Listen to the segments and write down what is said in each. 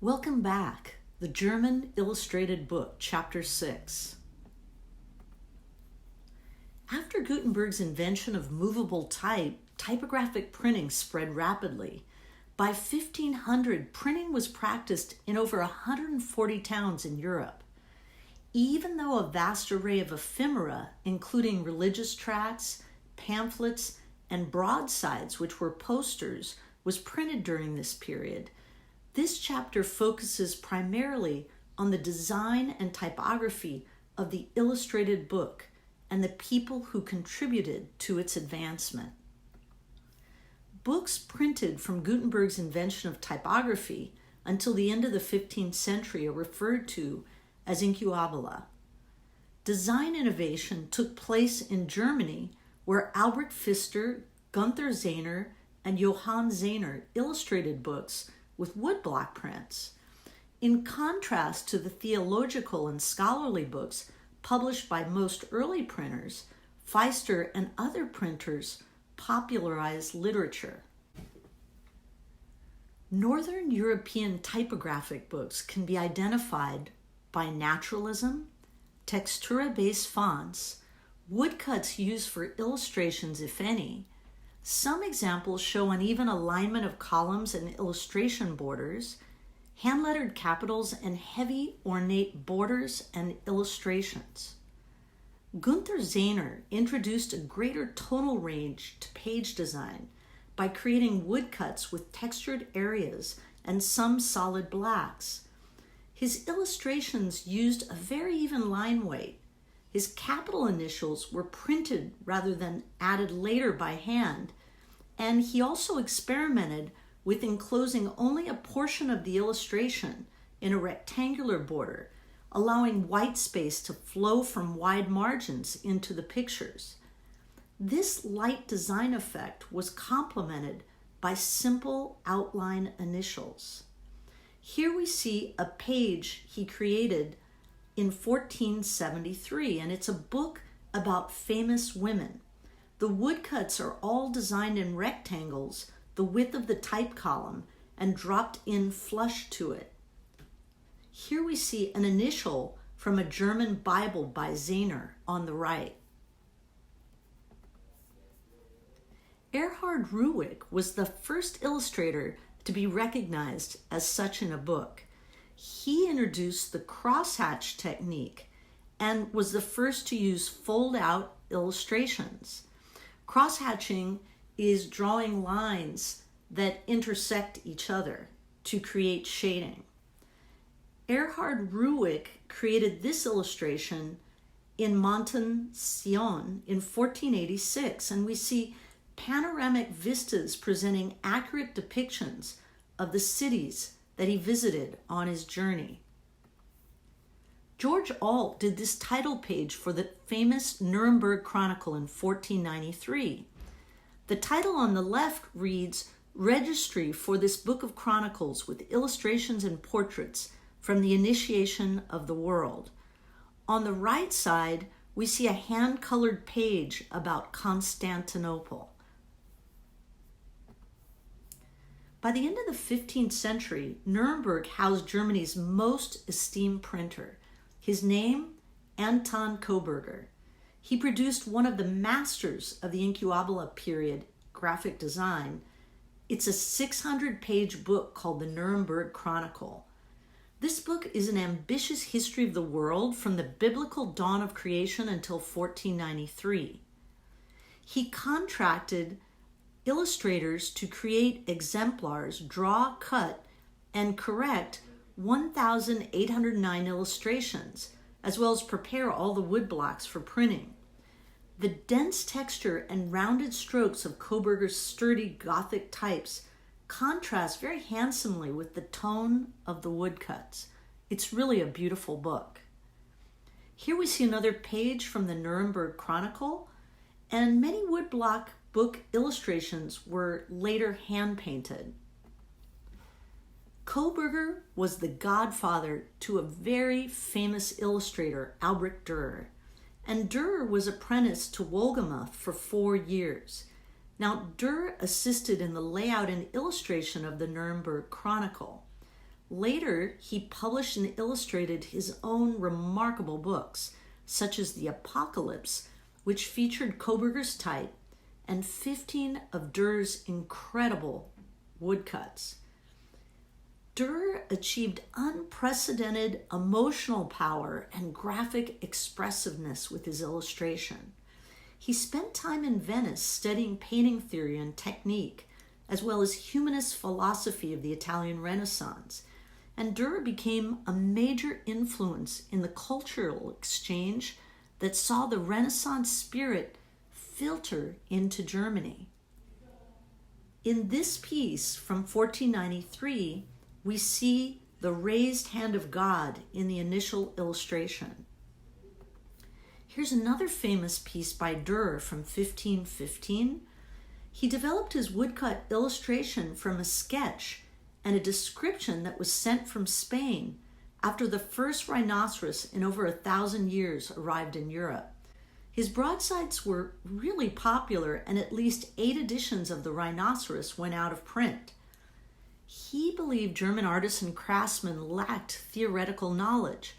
Welcome back. The German Illustrated Book, Chapter 6. After Gutenberg's invention of movable type, typographic printing spread rapidly. By 1500, printing was practiced in over 140 towns in Europe. Even though a vast array of ephemera, including religious tracts, pamphlets, and broadsides, which were posters, was printed during this period, this chapter focuses primarily on the design and typography of the illustrated book and the people who contributed to its advancement. Books printed from Gutenberg's invention of typography until the end of the 15th century are referred to as incubabula. Design innovation took place in Germany, where Albrecht Pfister, Gunther Zehner, and Johann Zehner illustrated books with woodblock prints. In contrast to the theological and scholarly books published by most early printers, Pfister and other printers popularized literature. Northern European typographic books can be identified by naturalism, textura-based fonts, woodcuts used for illustrations, if any. Some examples show uneven alignment of columns and illustration borders, hand-lettered capitals, and heavy, ornate borders and illustrations. Gunther Zehner introduced a greater tonal range to page design by creating woodcuts with textured areas and some solid blacks. His illustrations used a very even line weight. His capital initials were printed rather than added later by hand, and he also experimented with enclosing only a portion of the illustration in a rectangular border, allowing white space to flow from wide margins into the pictures. This light design effect was complemented by simple outline initials. Here we see a page he created in 1473, and it's a book about famous women. The woodcuts are all designed in rectangles, the width of the type column, and dropped in flush to it. Here we see an initial from a German Bible by Zehner on the right. Erhard Ruwig was the first illustrator to be recognized as such in a book. He introduced the crosshatch technique and was the first to use fold-out illustrations. Crosshatching is drawing lines that intersect each other to create shading. Erhard Ruwig created this illustration in Monton-Sion in 1486, and we see panoramic vistas presenting accurate depictions of the cities that he visited on his journey. George Ault did this title page for the famous Nuremberg Chronicle in 1493. The title on the left reads, "Registry for this Book of Chronicles with illustrations and portraits from the initiation of the world." On the right side, we see a hand-colored page about Constantinople. By the end of the 15th century, Nuremberg housed Germany's most esteemed printer. His name, Anton Koberger. He produced one of the masters of the incubabula period graphic design. It's a 600-page book called the Nuremberg Chronicle. This book is an ambitious history of the world from the biblical dawn of creation until 1493. He contracted illustrators to create exemplars, draw, cut, and correct 1,809 illustrations, as well as prepare all the woodblocks for printing. The dense texture and rounded strokes of Koberger's sturdy Gothic types contrast very handsomely with the tone of the woodcuts. It's really a beautiful book. Here we see another page from the Nuremberg Chronicle, and many woodblock book illustrations were later hand-painted. Koberger was the godfather to a very famous illustrator, Albrecht Dürer, and Dürer was apprenticed to Wohlgemuth for 4 years. Now, Dürer assisted in the layout and illustration of the Nuremberg Chronicle. Later, he published and illustrated his own remarkable books, such as The Apocalypse, which featured Kohberger's type, and 15 of Durer's incredible woodcuts. Durer achieved unprecedented emotional power and graphic expressiveness with his illustration. He spent time in Venice studying painting theory and technique, as well as humanist philosophy of the Italian Renaissance, and Durer became a major influence in the cultural exchange that saw the Renaissance spirit filter into Germany. In this piece from 1493, we see the raised hand of God in the initial illustration. Here's another famous piece by Durer from 1515. He developed his woodcut illustration from a sketch and a description that was sent from Spain after the first rhinoceros in over 1,000 years arrived in Europe. His broadsides were really popular, and at least 8 editions of the rhinoceros went out of print. He believed German artists and craftsmen lacked theoretical knowledge,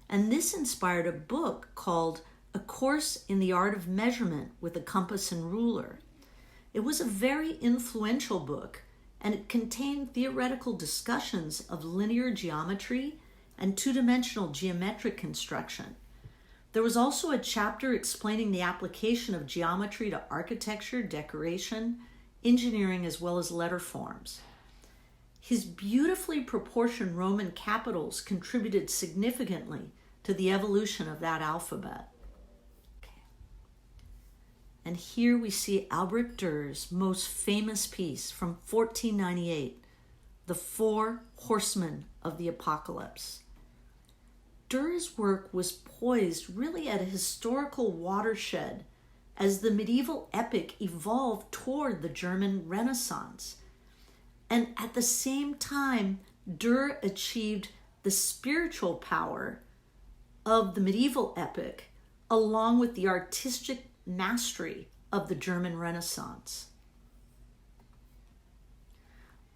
and this inspired a book called A Course in the Art of Measurement with a Compass and Ruler. It was a very influential book, and it contained theoretical discussions of linear geometry and two-dimensional geometric construction. There was also a chapter explaining the application of geometry to architecture, decoration, engineering, as well as letter forms. His beautifully proportioned Roman capitals contributed significantly to the evolution of that alphabet. And here we see Albrecht Dürer's most famous piece from 1498, The Four Horsemen of the Apocalypse. Dürer's work was poised really at a historical watershed as the medieval epic evolved toward the German Renaissance. And at the same time, Dürer achieved the spiritual power of the medieval epic along with the artistic mastery of the German Renaissance.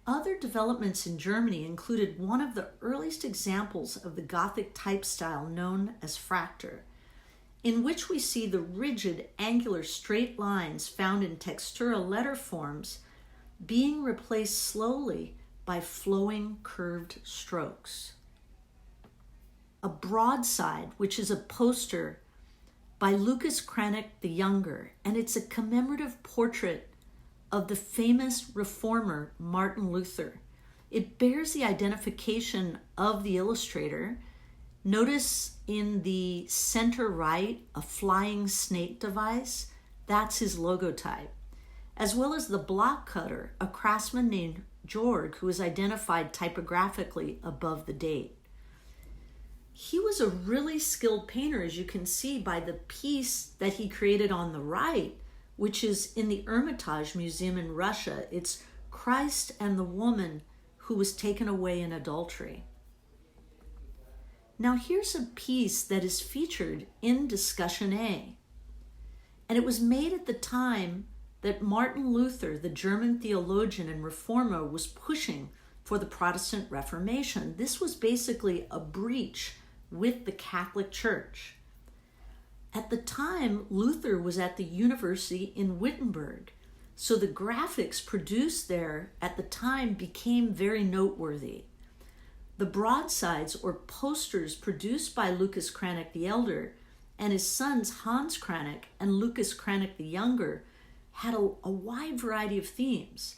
Other developments in Germany included one of the earliest examples of the Gothic type style known as Fracter, in which we see the rigid, angular, straight lines found in textura letter forms being replaced slowly by flowing, curved strokes. A broadside, which is a poster by Lucas Cranach the Younger, and it's a commemorative portrait of the famous reformer Martin Luther. It bears the identification of the illustrator. Notice in the center right, a flying snake device. That's his logotype, as well as the block cutter, a craftsman named Jorg, who is identified typographically above the date. He was a really skilled painter, as you can see by the piece that he created on the right, which is in the Hermitage Museum in Russia. It's Christ and the woman who was taken away in adultery. Now here's a piece that is featured in Discussion A. And it was made at the time that Martin Luther, the German theologian and reformer, was pushing for the Protestant Reformation. This was basically a breach with the Catholic Church. At the time, Luther was at the university in Wittenberg, so the graphics produced there at the time became very noteworthy. The broadsides or posters produced by Lucas Cranach the Elder and his sons Hans Cranach and Lucas Cranach the Younger had a wide variety of themes.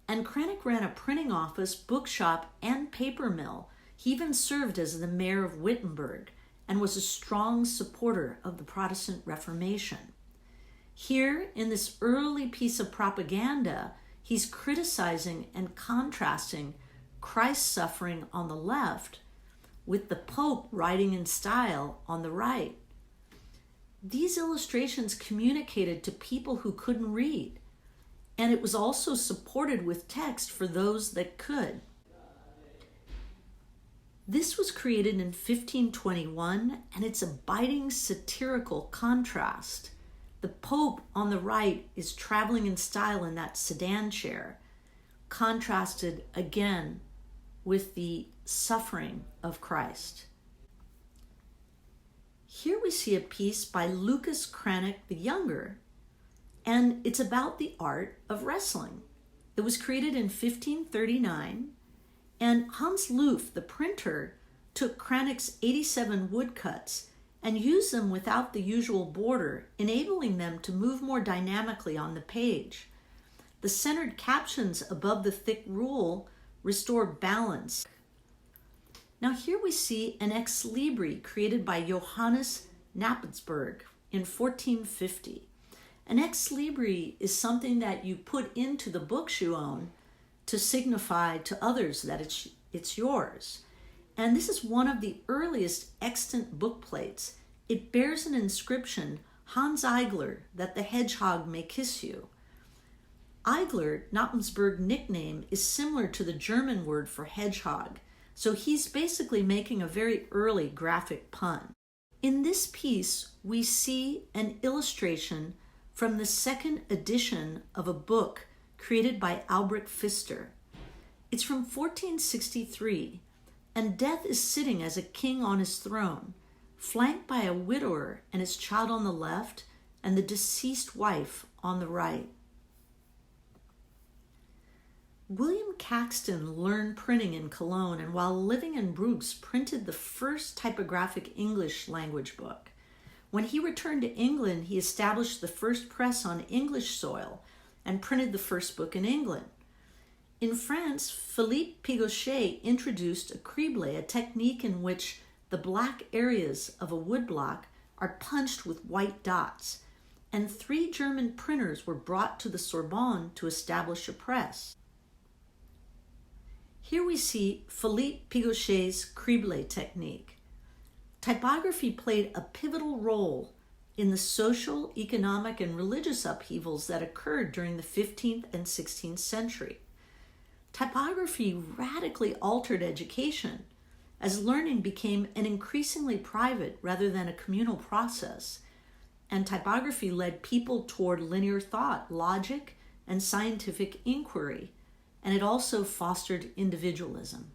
And Cranach ran a printing office, bookshop, and paper mill. He even served as the mayor of Wittenberg and was a strong supporter of the Protestant Reformation. Here, in this early piece of propaganda, he's criticizing and contrasting Christ's suffering on the left with the Pope writing in style on the right. These illustrations communicated to people who couldn't read, and it was also supported with text for those that could. This was created in 1521, and it's a biting satirical contrast. The Pope on the right is traveling in style in that sedan chair, contrasted again with the suffering of Christ. Here we see a piece by Lucas Cranach the Younger, and it's about the art of wrestling. It was created in 1539, and Hans Loof, the printer, took Cranach's 87 woodcuts and used them without the usual border, enabling them to move more dynamically on the page. The centered captions above the thick rule restore balance. Now here we see an ex libri created by Johannes Knappensburg in 1450. An ex libri is something that you put into the books you own to signify to others that it's yours. And this is one of the earliest extant book plates. It bears an inscription, Hans Eigler, that the hedgehog may kiss you. Eigler, Knappensburg's nickname, is similar to the German word for hedgehog, so he's basically making a very early graphic pun. In this piece, we see an illustration from the second edition of a book created by Albrecht Pfister. It's from 1463, and Death is sitting as a king on his throne, flanked by a widower and his child on the left, and the deceased wife on the right. William Caxton learned printing in Cologne, and while living in Bruges, printed the first typographic English language book. When he returned to England, he established the first press on English soil and printed the first book in England. In France, Philippe Pigochet introduced a criblé, a technique in which the black areas of a woodblock are punched with white dots, and 3 German printers were brought to the Sorbonne to establish a press. Here we see Philippe Pigochet's criblé technique. Typography played a pivotal role in the social, economic, and religious upheavals that occurred during the 15th and 16th century. Typography radically altered education, as learning became an increasingly private rather than a communal process, and typography led people toward linear thought, logic, and scientific inquiry, and it also fostered individualism.